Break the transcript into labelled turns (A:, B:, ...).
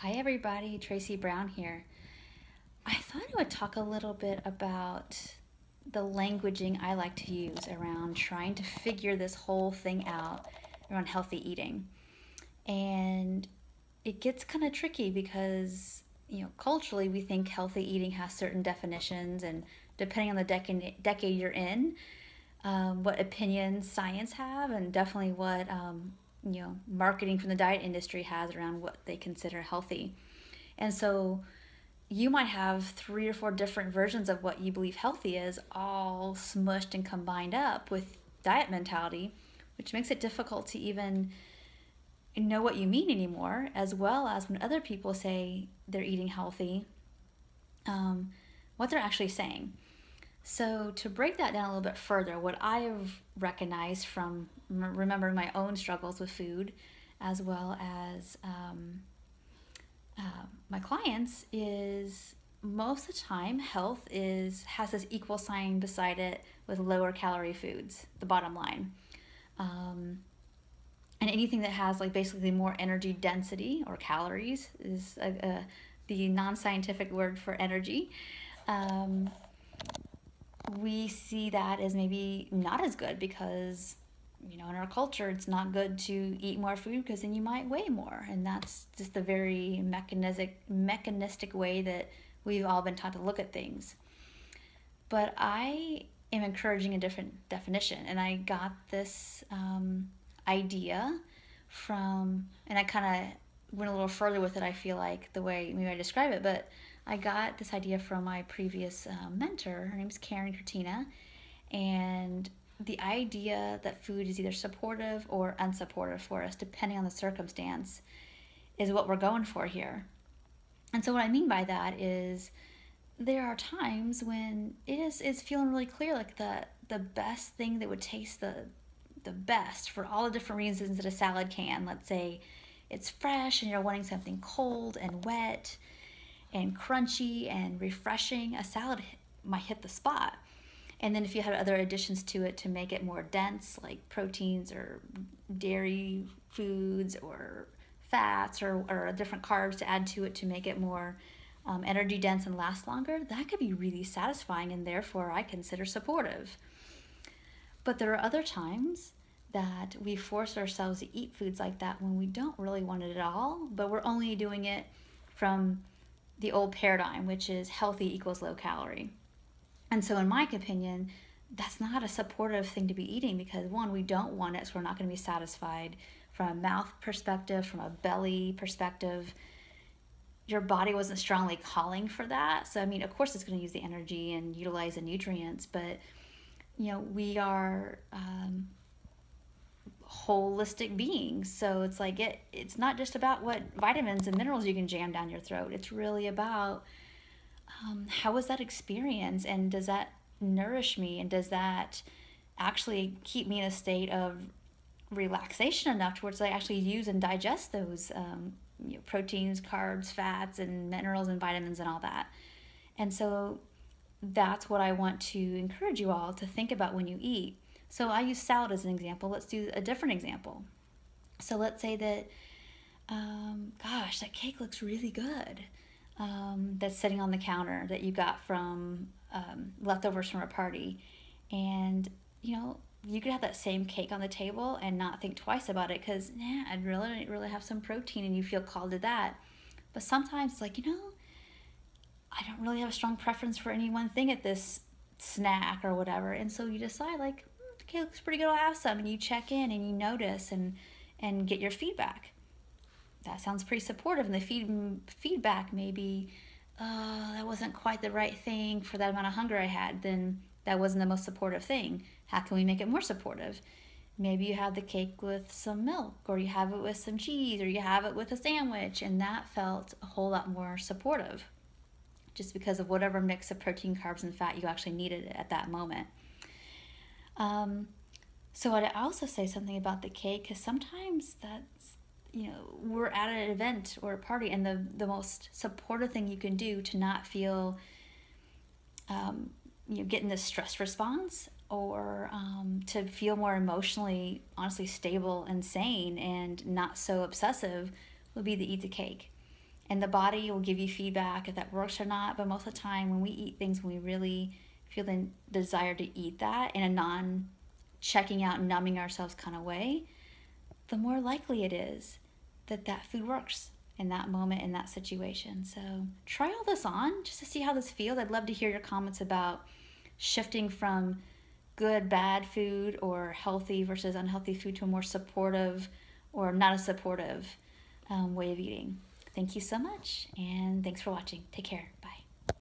A: Hi everybody, Tracy Brown here. I thought I would talk a little bit about the languaging I like to use around trying to figure this whole thing out around healthy eating. And it gets kind of tricky because, culturally we think healthy eating has certain definitions, and depending on the decade you're in, what opinions science have, and definitely what, marketing from the diet industry has around what they consider healthy. And so you might have three or four different versions of what you believe healthy is, all smushed and combined up with diet mentality, which makes it difficult to even know what you mean anymore, as well as when other people say they're eating healthy, um, what they're actually saying. So, to break that down a little bit further, what I have recognized from remembering my own struggles with food, as well as my clients, is most of the time health is has this equal sign beside it with lower calorie foods, the bottom line. um, and anything that has like basically more energy density or calories is the non-scientific word for energy. um, we see that as maybe not as good because in our culture it's not good to eat more food because then you might weigh more, and that's just the very mechanistic way that we've all been taught to look at things. But I am encouraging a different definition, and I got this idea from, and I kind of went a little further with it, I feel like, the way maybe I describe it. But I got this idea from my previous mentor. Her name's Karen Cortina. And the idea that food is either supportive or unsupportive for us, depending on the circumstance, is what we're going for here. And so, what I mean by that is there are times when it's feeling really clear, like the best thing that would taste the best for all the different reasons that a salad can. Let's say it's fresh and you're wanting something cold and wet and crunchy and refreshing. A salad might hit the spot. And then if you had other additions to it to make it more dense, like proteins or dairy foods or fats or different carbs to add to it to make it more energy dense and last longer, that could be really satisfying and therefore I consider supportive. But there are other times that we force ourselves to eat foods like that when we don't really want it at all, but we're only doing it from the old paradigm, which is healthy equals low calorie. And so, in my opinion, that's not a supportive thing to be eating because, one, we don't want it, so we're not going to be satisfied. From a mouth perspective, from a belly perspective, your body wasn't strongly calling for that. So, I mean, of course, it's going to use the energy and utilize the nutrients, but we are holistic beings. So it's like it's not just about what vitamins and minerals you can jam down your throat. It's really about how was that experience, and does that nourish me, and does that actually keep me in a state of relaxation enough towards I actually use and digest those proteins, carbs, fats, and minerals and vitamins and all that. And so that's what I want to encourage you all to think about when you eat. So I use salad as an example. Let's do a different example. So let's say that, gosh, that cake looks really good. That's sitting on the counter that you got from leftovers from a party. And, you could have that same cake on the table and not think twice about it because, I'd really have some protein, and you feel called to that. But sometimes it's like, I don't really have a strong preference for any one thing at this snack or whatever. And so you decide, like, okay, looks pretty good, I'll have some. And you check in and you notice and get your feedback. That sounds pretty supportive. And the feedback may be, that wasn't quite the right thing for that amount of hunger I had. Then that wasn't the most supportive thing. How can we make it more supportive? Maybe you have the cake with some milk, or you have it with some cheese, or you have it with a sandwich, and that felt a whole lot more supportive just because of whatever mix of protein, carbs, and fat you actually needed at that moment. So I'd also say something about the cake, because sometimes that's, we're at an event or a party, and the most supportive thing you can do to not feel, getting this stress response, or to feel more emotionally, honestly stable and sane and not so obsessive, would be to eat the cake. And the body will give you feedback if that works or not. But most of the time, when we eat things, when we really feel the desire to eat that in a non checking out, numbing ourselves kind of way, the more likely it is that that food works in that moment, in that situation. So try all this on just to see how this feels. I'd love to hear your comments about shifting from good, bad food or healthy versus unhealthy food to a more supportive or not as supportive way of eating. Thank you so much, and thanks for watching. Take care.